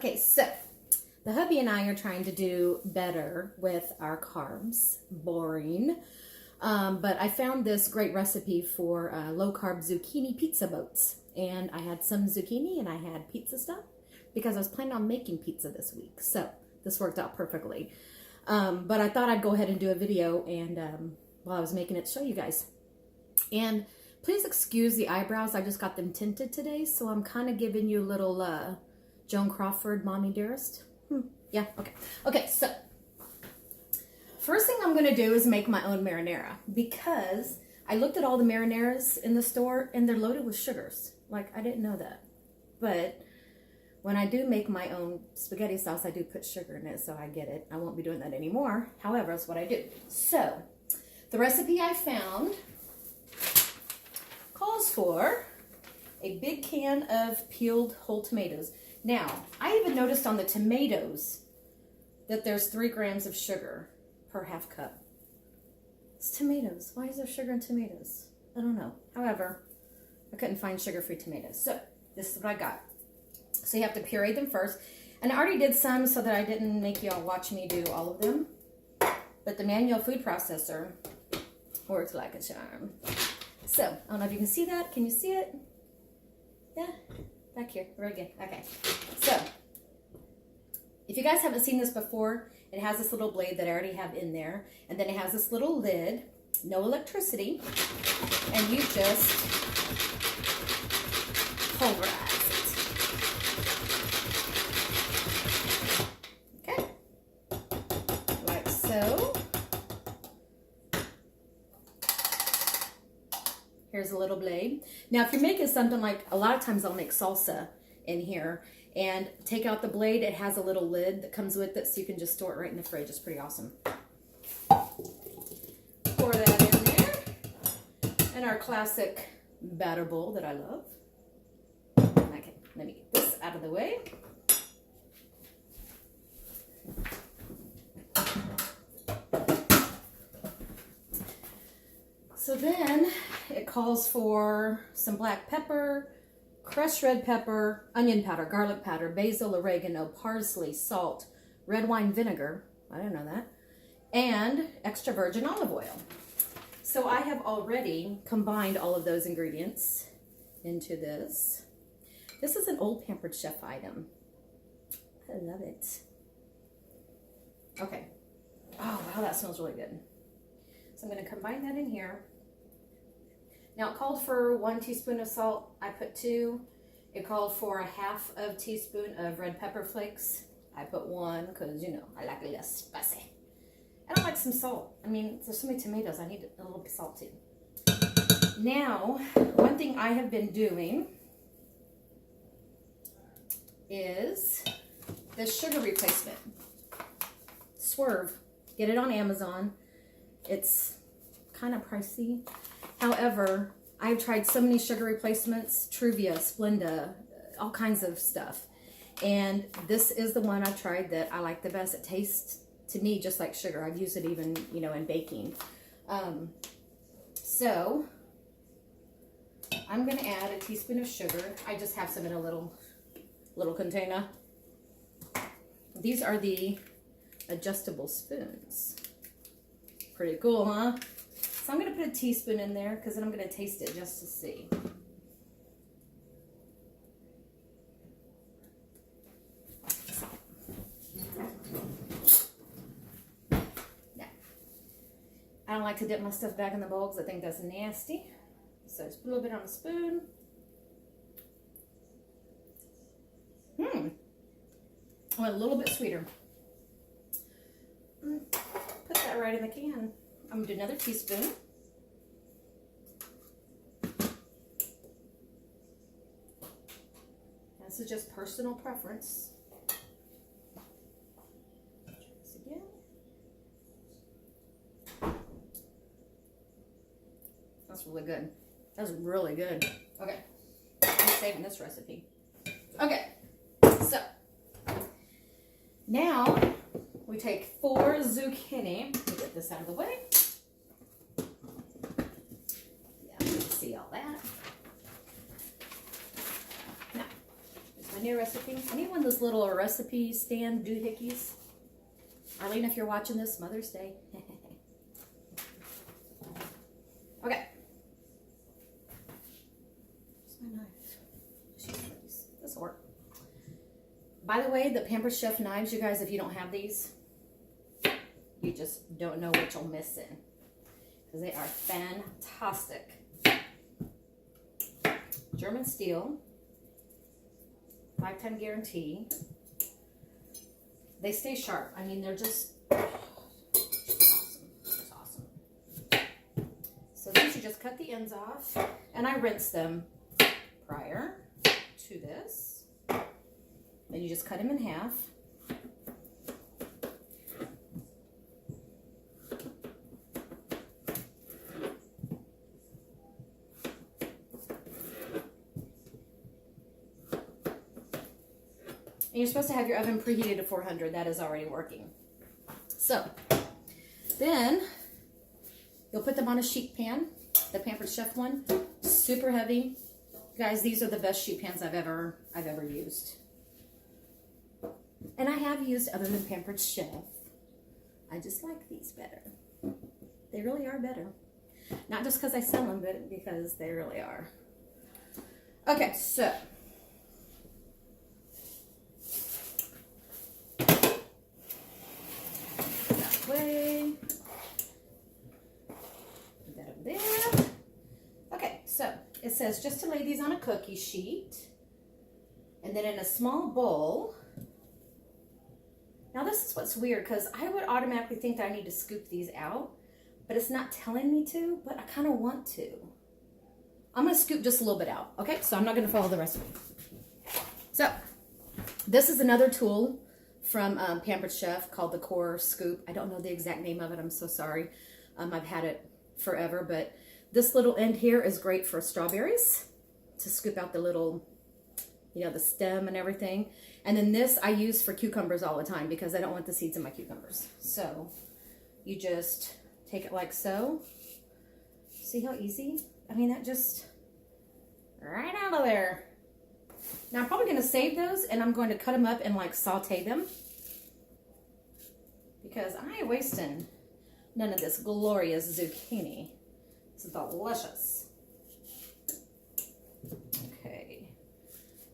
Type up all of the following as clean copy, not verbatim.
Okay, so the hubby and I are trying to do better with our carbs. Boring. But I found this great recipe for low-carb zucchini pizza boats. And I had some zucchini and I had pizza stuff because I was planning on making pizza this week. So this worked out perfectly. But I thought I'd go ahead and do a video and while I was making it, show you guys. And please excuse the eyebrows. I just got them tinted today. So I'm kind of giving you a little Joan Crawford, Mommy Dearest. Yeah, okay. Okay, so first thing I'm going to do is make my own marinara because I looked at all the marinaras in the store and they're loaded with sugars. Like, I didn't know that. But when I do make my own spaghetti sauce, I do put sugar in it, so I get it. I won't be doing that anymore. However, that's what I do. So, the recipe I found calls for a big can of peeled whole tomatoes. Now, I even noticed on the tomatoes that there's 3 grams of sugar per half cup. It's tomatoes. Why is there sugar in tomatoes? I don't know. However, I couldn't find sugar-free tomatoes. So, this is what I got. So you have to puree them first. And I already did some so that I didn't make y'all watch me do all of them. But the manual food processor works like a charm. So, I don't know if you can see that. Can you see it? Yeah? Back here. Very good. Okay. So, if you guys haven't seen this before, it has this little blade that I already have in there. And then it has this little lid. No electricity. And you just pulverize it. Okay. Like so. Here's a little blade. Now, if you're making something like, a lot of times I'll make salsa in here and take out the blade. It has a little lid that comes with it so you can just store it right in the fridge. It's pretty awesome. Pour that in there. And our classic batter bowl that I love. Okay, let me get this out of the way. So then it calls for some black pepper, crushed red pepper, onion powder, garlic powder, basil, oregano, parsley, salt, red wine vinegar, I didn't know that, and extra virgin olive oil. So I have already combined all of those ingredients into this. This is an old Pampered Chef item. I love it. Okay. Oh, wow, that smells really good. So I'm going to combine that in here. Now, it called for 1 teaspoon of salt. I put 2. It called for a half of teaspoon of red pepper flakes. I put 1 because, you know, I like it less spicy. And I like some salt. I mean, there's so many tomatoes. I need a little bit of salt too. Now, one thing I have been doing is this sugar replacement. Swerve. Get it on Amazon. It's kind of pricey. However, I've tried so many sugar replacements, Truvia, Splenda, all kinds of stuff. And this is the one I've tried that I like the best. It tastes, to me, just like sugar. I've used it even, you know, in baking. So, I'm going to add a teaspoon of sugar. I just have some in a little container. These are the adjustable spoons. Pretty cool, huh? So I'm going to put a teaspoon in there because then I'm going to taste it just to see. Now, I don't like to dip my stuff back in the bowl because I think that's nasty. So just put a little bit on the spoon. I want a little bit sweeter. Put that right in the can. I'm going to do another teaspoon. This is just personal preference. Try this again. That's really good. That's really good. Okay. I'm saving this recipe. Okay. So, now we take 4 zucchini. Let me get this out of the way. Yeah, you can see all that. Now, A new recipe. I need one of those little recipe stand doohickeys. Arlene, if you're watching this, Mother's Day. Okay. Where's my knife? This will work. By the way, the Pampered Chef knives, you guys, if you don't have these, you just don't know what you'll miss in. Because they are fantastic. German steel. Lifetime guarantee. They stay sharp. I mean, they're just awesome. Just awesome. So these, you just cut the ends off, and I rinse them prior to this. Then you just cut them in half. And you're supposed to have your oven preheated to 400. That is already working. So, then you'll put them on a sheet pan, the Pampered Chef one. Super heavy. Guys, these are the best sheet pans I've ever used. And I have used other than Pampered Chef. I just like these better. They really are better. Not just because I sell them, but because they really are. Okay, so way. Put that over there. Okay, so it says just to lay these on a cookie sheet, and then in a small bowl. Now this is what's weird, because I would automatically think that I need to scoop these out, but it's not telling me to, but I kind of want to. I'm going to scoop just a little bit out, okay? So I'm not going to follow the recipe. So this is another tool from Pampered Chef called the Core Scoop. I don't know the exact name of it. I'm so sorry. I've had it forever, but this little end here is great for strawberries to scoop out the little, you know, the stem and everything. And then this I use for cucumbers all the time because I don't want the seeds in my cucumbers. So you just take it like so. See how easy? I mean, that just right out of there. Now I'm probably going to save those, and I'm going to cut them up and like saute them, because I ain't wasting none of this glorious zucchini. It's delicious. Okay.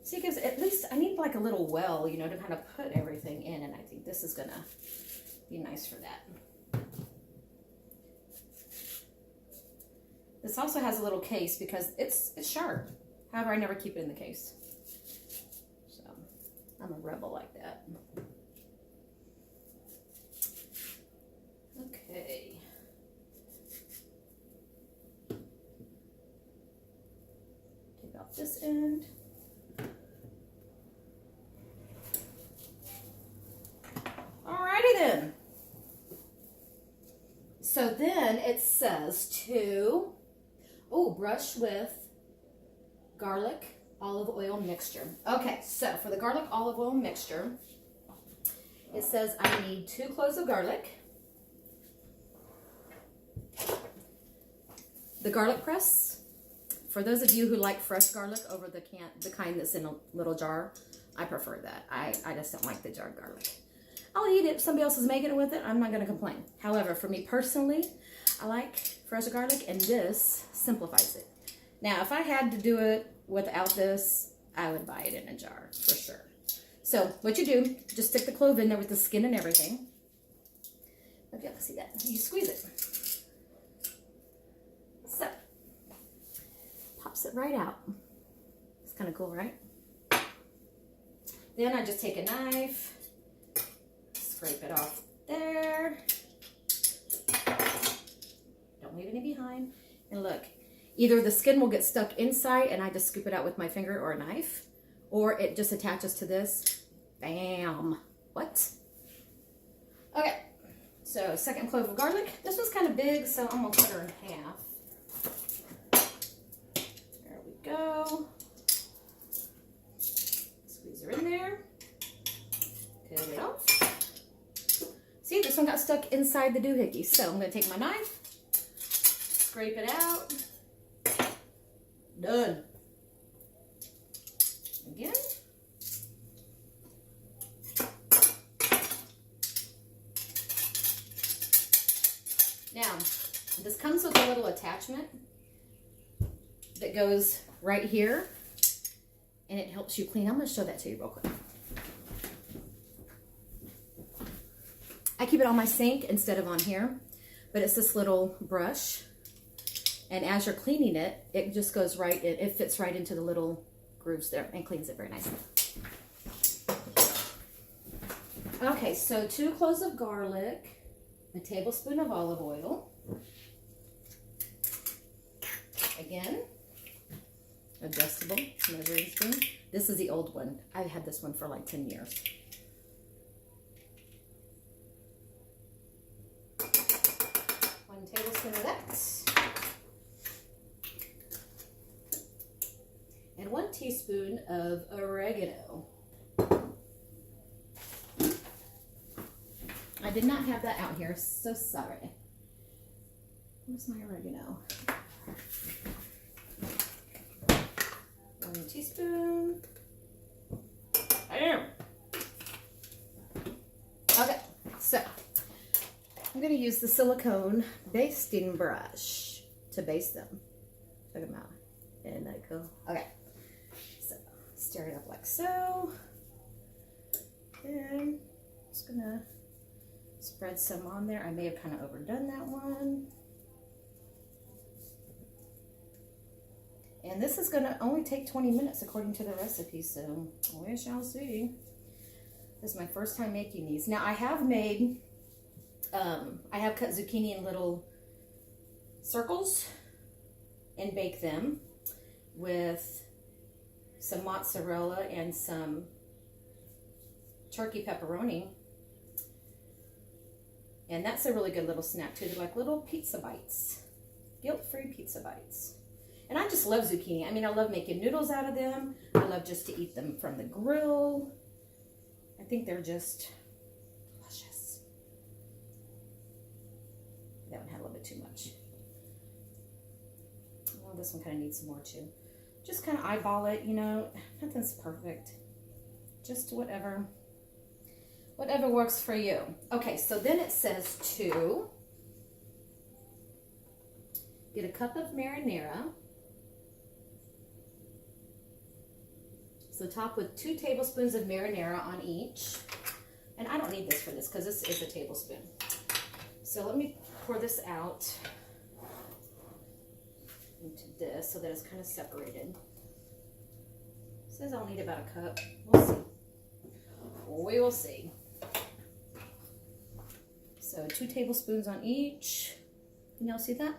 See, because at least I need like a little well, you know, to kind of put everything in, and I think this is going to be nice for that. This also has a little case because it's sharp. However, I never keep it in the case. So, I'm a rebel like that. Okay. Take off this end. Alrighty then. So then it says to, brush with garlic olive oil mixture. Okay, so for the garlic olive oil mixture, it says I need 2 cloves of garlic, the garlic press. For those of you who like fresh garlic over the kind that's in a little jar, I prefer that. I just don't like the jarred garlic. I'll eat it if somebody else is making it with it. I'm not going to complain. However, for me personally, I like fresh garlic, and this simplifies it. Now, if I had to do it without this, I would buy it in a jar for sure. So what you do, just stick the clove in there with the skin and everything. Hope you can see that. You squeeze it. So, pops it right out. It's kind of cool, right? Then I just take a knife, scrape it off there. Don't leave any behind. And look, either the skin will get stuck inside and I just scoop it out with my finger or a knife, or it just attaches to this. Bam. What? Okay, so 2nd clove of garlic. This one's kind of big, so I'm going to cut her in half. There we go. Squeeze her in there. Cut it off. See, this one got stuck inside the doohickey. So I'm going to take my knife, scrape it out. Done. Again. Now, this comes with a little attachment that goes right here, and it helps you clean. I'm going to show that to you real quick. I keep it on my sink instead of on here, but it's this little brush, and as you're cleaning it, it just goes right, it fits right into the little grooves there and cleans it very nicely. Okay, so 2 cloves of garlic, a tablespoon of olive oil, again, adjustable measuring spoon. This is the old one. I've had this one for like 10 years. Tablespoon of that, and 1 teaspoon of oregano. I did not have that out here, so sorry. Where's my oregano? 1 teaspoon. Okay, so I'm going to use the silicone basting brush to baste them. Check them out. Isn't that cool? Okay. So, stir it up like so. And just going to spread some on there. I may have kind of overdone that one. And this is going to only take 20 minutes according to the recipe, so we shall see. This is my first time making these. Now, I have made... I have cut zucchini in little circles and bake them with some mozzarella and some turkey pepperoni. And that's a really good little snack too. They're like little pizza bites, guilt-free pizza bites. And I just love zucchini. I mean, I love making noodles out of them. I love just to eat them from the grill. I think they're just delicious. That one had a little bit too much. Well, this one kind of needs some more too. Just kind of eyeball it, you know. Nothing's perfect. Just whatever works for you. Okay, so then it says to get a cup of marinara. So top with 2 tablespoons of marinara on each. And I don't need this for this because this is a tablespoon. So let me pour this out into this so that it's kind of separated. It says I'll need about a cup. We'll see. We will see. So 2 tablespoons on each. Can y'all see that?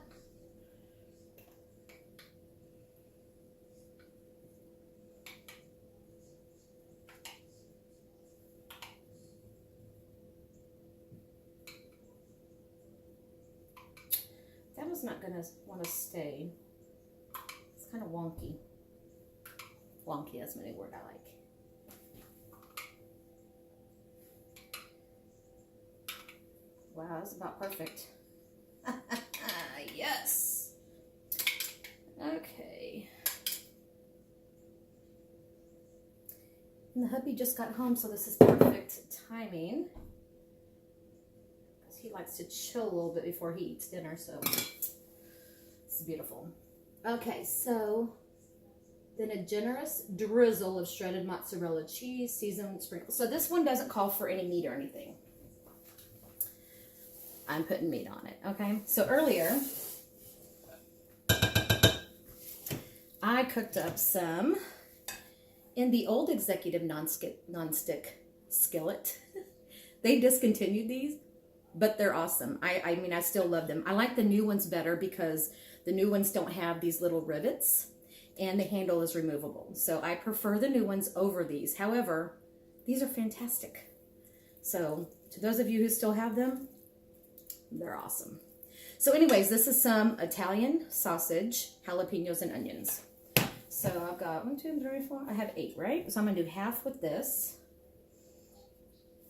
That was not gonna want to stay. It's kind of wonky. Wonky, that's my new word I like. Wow, that's about perfect. Yes. Okay. And the hubby just got home, so this is perfect timing. Because he likes to chill a little bit before he eats dinner, so this is beautiful. Okay, so then a generous drizzle of shredded mozzarella cheese, seasoned with sprinkles. So this one doesn't call for any meat or anything. I'm putting meat on it, okay? So earlier, I cooked up some in the old executive non-stick skillet. They discontinued these, but they're awesome. I mean, I still love them. I like the new ones better because the new ones don't have these little rivets and the handle is removable. So I prefer the new ones over these. However, these are fantastic. So to those of you who still have them, they're awesome. So anyways, this is some Italian sausage, jalapenos, and onions. So I've got 1, 2, 3, 4, I have 8, right? So I'm gonna do half with this.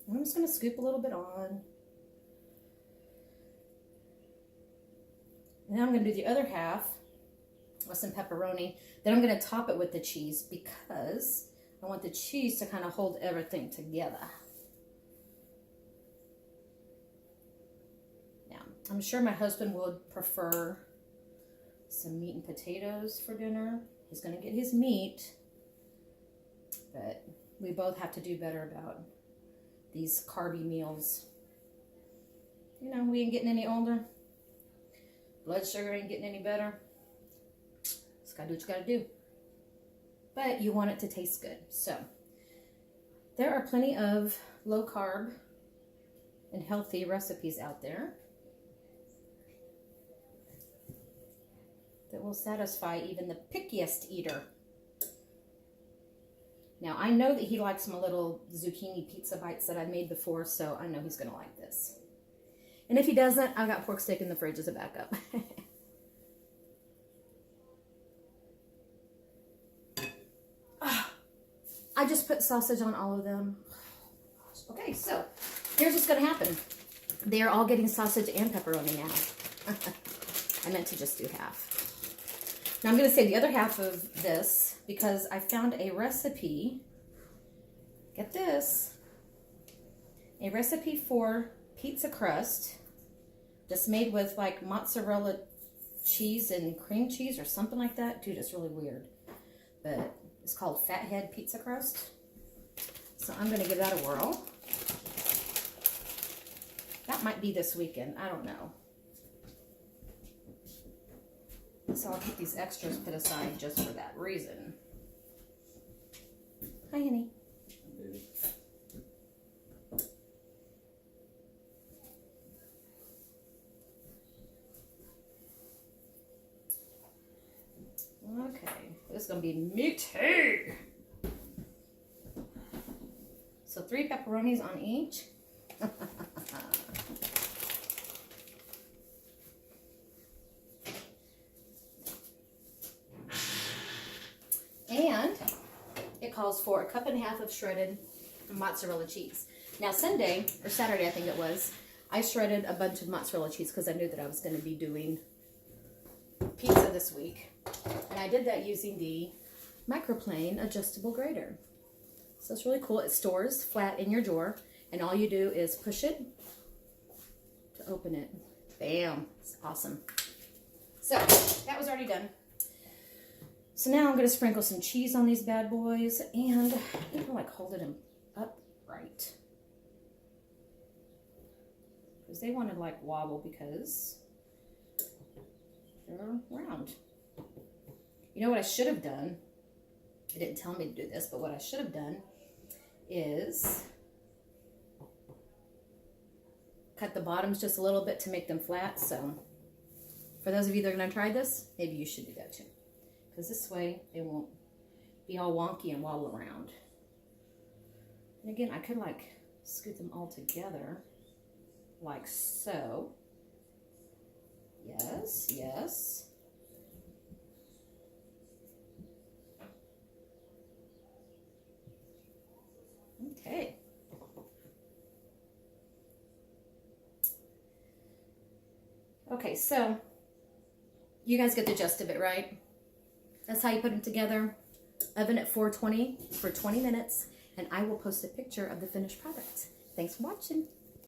I'm just gonna scoop a little bit on. And then I'm gonna do the other half with some pepperoni. Then I'm gonna top it with the cheese because I want the cheese to kind of hold everything together. I'm sure my husband would prefer some meat and potatoes for dinner. He's going to get his meat, but we both have to do better about these carby meals. You know, we ain't getting any older. Blood sugar ain't getting any better. Just gotta do what you gotta do. But you want it to taste good. So, there are plenty of low carb and healthy recipes out there that will satisfy even the pickiest eater. Now, I know that he likes my little zucchini pizza bites that I made before, so I know he's gonna like this. And if he doesn't, I've got pork steak in the fridge as a backup. I just put sausage on all of them. Okay, so here's what's going to happen. They're all getting sausage and pepperoni now. I meant to just do half. Now I'm going to save the other half of this because I found a recipe. Get this. A recipe for pizza crust that's made with like mozzarella cheese and cream cheese or something like that. Dude, it's really weird. But it's called Fathead Pizza Crust. So I'm going to give that a whirl. That might be this weekend. I don't know. So I'll keep these extras put aside just for that reason. Hi, honey. Okay, this is going to be meaty. So 3 pepperonis on each. And it calls for 1.5 cups of shredded mozzarella cheese. Now Sunday, or Saturday I think it was, I shredded a bunch of mozzarella cheese because I knew that I was going to be doing pizza this week. And I did that using the microplane adjustable grater. So it's really cool. It stores flat in your drawer, and all you do is push it to open it. Bam! It's awesome. So that was already done. So now I'm going to sprinkle some cheese on these bad boys, and I'm going to like hold it upright because they want to like wobble because they're round. You know what I should have done? They didn't tell me to do this, but what I should have done is cut the bottoms just a little bit to make them flat. So for those of you that are going to try this, maybe you should do that too. Because this way they won't be all wonky and wobble around. And again, I could like scoot them all together like so. Yes, yes. Okay. Okay, so you guys get the gist of it, right? That's how you put them together. Oven at 420 for 20 minutes, and I will post a picture of the finished product. Thanks for watching.